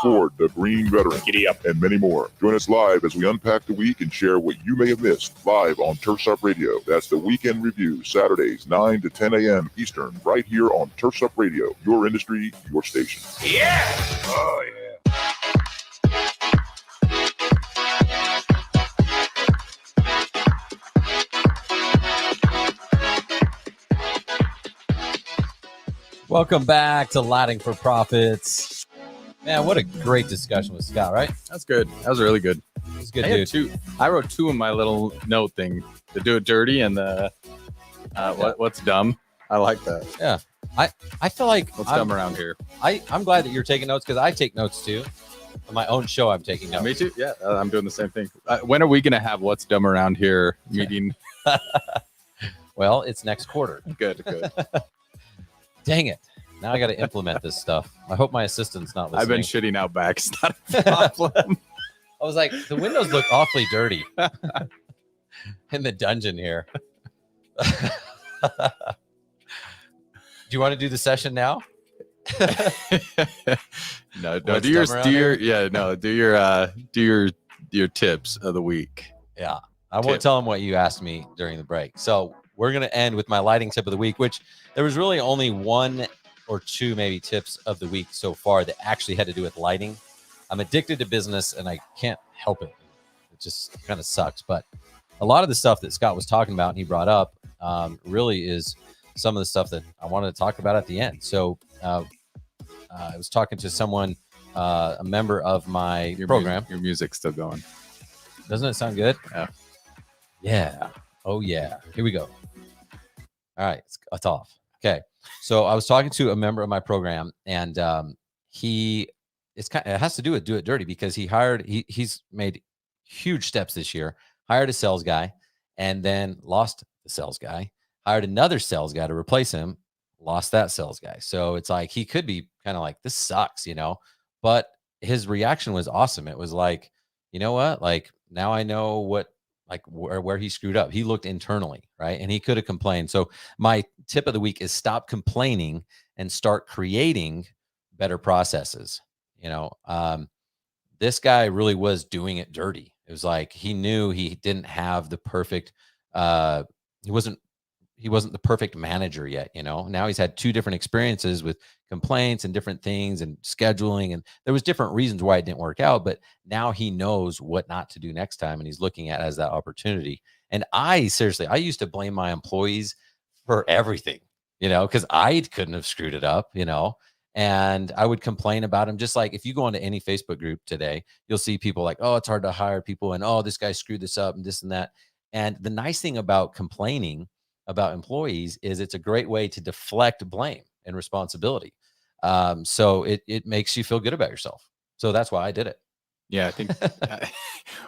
Ford, the Green Veteran, Giddy up, and many more. Join us live as we unpack the week and share what you may have missed live on Turfs Up Radio. That's the Weekend Review, Saturdays, 9 to 10 a.m. Eastern, right here on Turfs Up Radio, your industry, your station. Yeah. Oh, yeah. Welcome back to Lighting for Profits. Man, what a great discussion with Scott, right? That's good. That was really good. He's good, I dude. had two. I wrote two in my little note thing: the do it dirty and the what's dumb. I like that. Yeah, I feel like what's dumb around here. I'm glad that you're taking notes because I take notes too. On my own show, I'm taking notes. Me too. Yeah, I'm doing the same thing. When are we gonna have what's dumb around here meeting? Well, it's next quarter. Good. Dang it. Now I got to implement this stuff. I hope my assistant's not listening. I've been shitting out back. It's not a problem. I was like, the windows look awfully dirty in the dungeon here. Do you want to do the session now? No, What's do your dumb around here? do your tips of the week. Yeah. I won't tell them what you asked me during the break. So we're going to end with my lighting tip of the week, which there was really only one or two maybe tips of the week so far that actually had to do with lighting. I'm addicted to business and I can't help it. It just kind of sucks. But a lot of the stuff that Scott was talking about and he brought up really is some of the stuff that I wanted to talk about at the end. So I was talking to someone, a member of my program. Your music's still going. Doesn't it sound good? Yeah. Yeah. Oh, yeah. Here we go. All right. It's off. Okay. So I was talking to a member of my program and it has to do with Do It Dirty because he's made huge steps this year, hired a sales guy and then lost the sales guy, hired another sales guy to replace him, lost that sales guy. So it's like, he could be kind of like, this sucks, but his reaction was awesome. It was like, you know what? Like now I know where he screwed up. He looked internally, right? And he could have complained. So my tip of the week is stop complaining and start creating better processes. This guy really was doing it dirty. It was like he knew he didn't have the perfect he wasn't the perfect manager yet, Now he's had two different experiences with complaints and different things and scheduling, and there was different reasons why it didn't work out, but now he knows what not to do next time, and he's looking at it as that opportunity. And I used to blame my employees for everything, because I couldn't have screwed it up, and I would complain about him. Just like if you go into any Facebook group today, you'll see people like, oh, it's hard to hire people, and oh, this guy screwed this up and this and that. And the nice thing about complaining about employees is it's a great way to deflect blame and responsibility. So it makes you feel good about yourself. So that's why I did it. Yeah, I think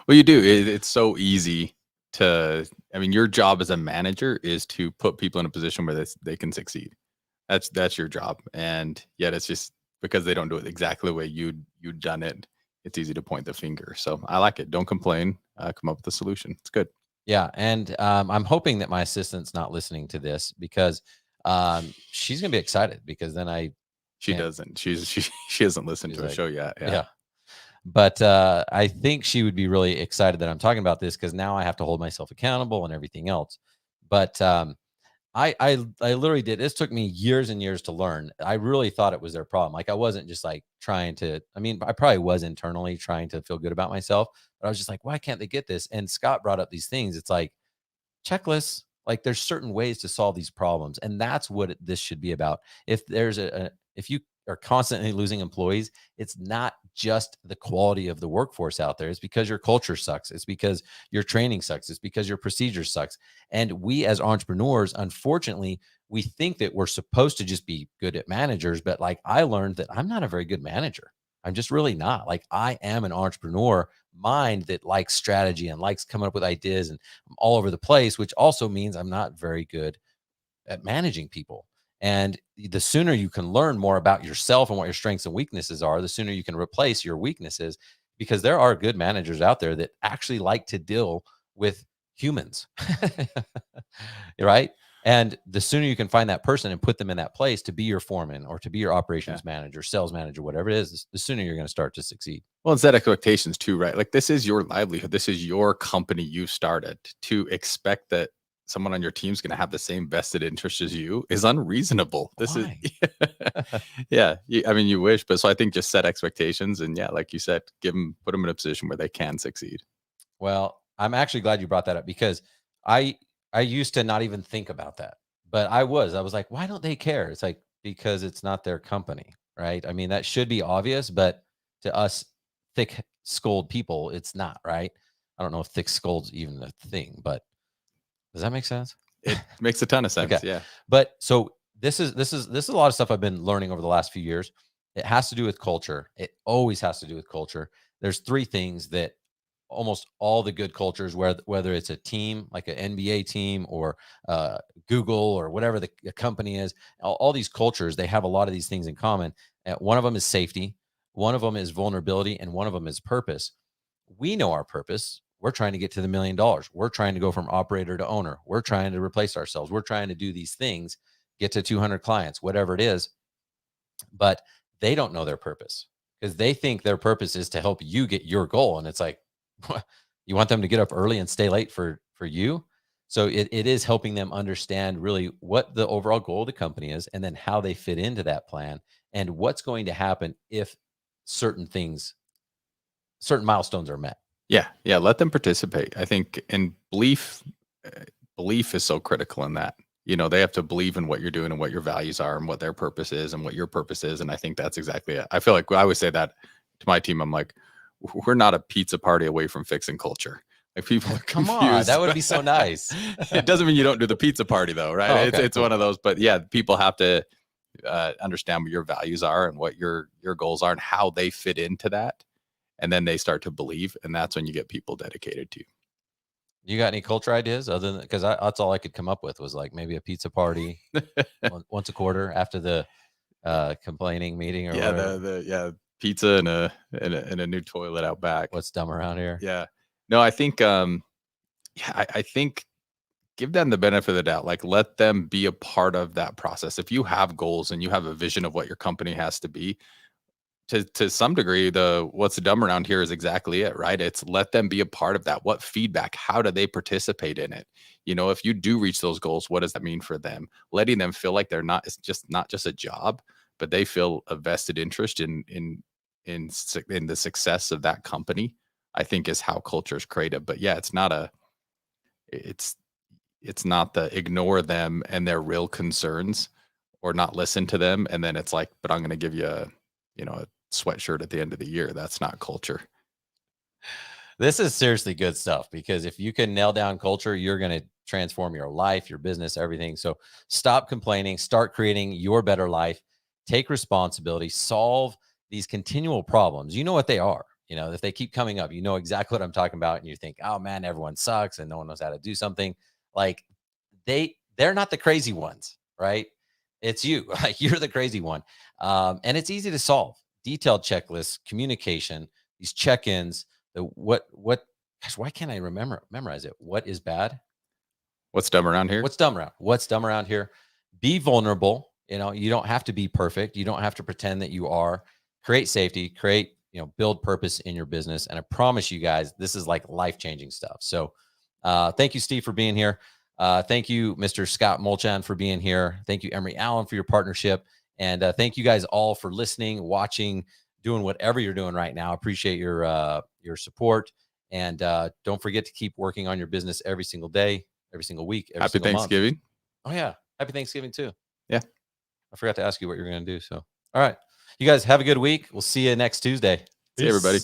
well, you do. It's so easy your job as a manager is to put people in a position where they can succeed. That's your job. And yet it's just because they don't do it exactly the way you'd done it. It's easy to point the finger. So I like it. Don't complain. Come up with a solution. It's good. Yeah. And I'm hoping that my assistant's not listening to this because she's going to be excited because then she doesn't listen to a show yet. Yeah. But I think she would be really excited that I'm talking about this because now I have to hold myself accountable and everything else. But I literally did. This took me years and years to learn. I really thought it was their problem. Like I wasn't just like trying to, I mean, I probably was internally trying to feel good about myself, but I was just like, why can't they get this? And Scott brought up these things. It's like checklists, like there's certain ways to solve these problems. And that's what this should be about. If there's if you are constantly losing employees, it's not just the quality of the workforce out there. It's because your culture sucks. It's because your training sucks. It's because your procedure sucks. And we as entrepreneurs, unfortunately, we think that we're supposed to just be good at managers. But like I learned that I'm not a very good manager. I'm just really not. Like I am an entrepreneur mind that likes strategy and likes coming up with ideas, and I'm all over the place, which also means I'm not very good at managing people. And the sooner you can learn more about yourself and what your strengths and weaknesses are, the sooner you can replace your weaknesses, because there are good managers out there that actually like to deal with humans. Right? And the sooner you can find that person and put them in that place to be your foreman or to be your operations manager, sales manager, whatever it is, the sooner you're going to start to succeed. Well, and set expectations too, right? Like this is your livelihood. This is your company you started. To expect that someone on your team is going to have the same vested interest as you is unreasonable. This is, yeah. I mean, you wish, but so I think just set expectations and like you said, put them in a position where they can succeed. Well, I'm actually glad you brought that up because I used to not even think about that, but I was like, why don't they care? It's like, because it's not their company, right? I mean, that should be obvious, but to us thick skulled people, it's not, right? I don't know if thick skulled's even a thing, but does that make sense? It makes a ton of sense. Okay. Yeah. But so this is a lot of stuff I've been learning over the last few years. It has to do with culture. It always has to do with culture. There's three things that almost all the good cultures, whether it's a team like an NBA team or Google or whatever the company is, all these cultures, they have a lot of these things in common. One of them is safety, one of them is vulnerability, and one of them is purpose. We know our purpose. We're trying to get to the $1 million. We're trying to go from operator to owner. We're trying to replace ourselves. We're trying to do these things, get to 200 clients, whatever it is. But they don't know their purpose because they think their purpose is to help you get your goal. And it's like, you want them to get up early and stay late for you? So it is helping them understand really what the overall goal of the company is and then how they fit into that plan and what's going to happen if certain milestones are met. Yeah. Let them participate. I think, and belief is so critical in that. You know, they have to believe in what you're doing and what your values are and what their purpose is and what your purpose is. And I think that's exactly it. I feel like I always say that to my team. I'm like, we're not a pizza party away from fixing culture. Like people are confused. Come on, that would be so nice. It doesn't mean you don't do the pizza party though, right? Oh, okay, it's one of those, but yeah, people have to understand what your values are and what your goals are and how they fit into that. And then they start to believe. And that's when you get people dedicated to you. You got any culture ideas other than, because that's all I could come up with was like maybe a pizza party once a quarter after the complaining meeting or whatever. Pizza and a new toilet out back. What's dumb around here? Yeah. No, I think I think give them the benefit of the doubt. Like let them be a part of that process. If you have goals and you have a vision of what your company has to be, to some degree, what's dumb around here is exactly it, right? It's let them be a part of that. What feedback? How do they participate in it? You know, if you do reach those goals, what does that mean for them? Letting them feel like it's not just a job, but they feel a vested interest in the success of that company, I think is how culture is created. But yeah, it's not the ignore them and their real concerns or not listen to them. And then it's like, but I'm going to give you a sweatshirt at the end of the year. That's not culture. This is seriously good stuff because if you can nail down culture, you're going to transform your life, your business, everything. So stop complaining, start creating your better life, take responsibility, solve these continual problems. You know what they are. You know, if they keep coming up, you know exactly what I'm talking about. And you think, oh man, everyone sucks and no one knows how to do something. Like they're not the crazy ones, right? It's you. Like you're the crazy one. And it's easy to solve. Detailed checklists, communication, these check-ins, gosh, why can't I memorize it? What is bad? What's dumb around here? What's dumb around here? Be vulnerable. You know, you don't have to be perfect. You don't have to pretend that you are. Create safety, build purpose in your business. And I promise you guys, this is like life-changing stuff. So thank you, Steve, for being here. Thank you, Mr. Scott Molchan, for being here. Thank you, Emery Allen, for your partnership. And thank you guys all for listening, watching, doing whatever you're doing right now. Appreciate your support. And don't forget to keep working on your business every single day, every single week, every Happy single Thanksgiving. month. Oh, yeah. Happy Thanksgiving, too. Yeah. I forgot to ask you what you're going to do. So, all right. You guys have a good week. We'll see you next Tuesday. See you, everybody.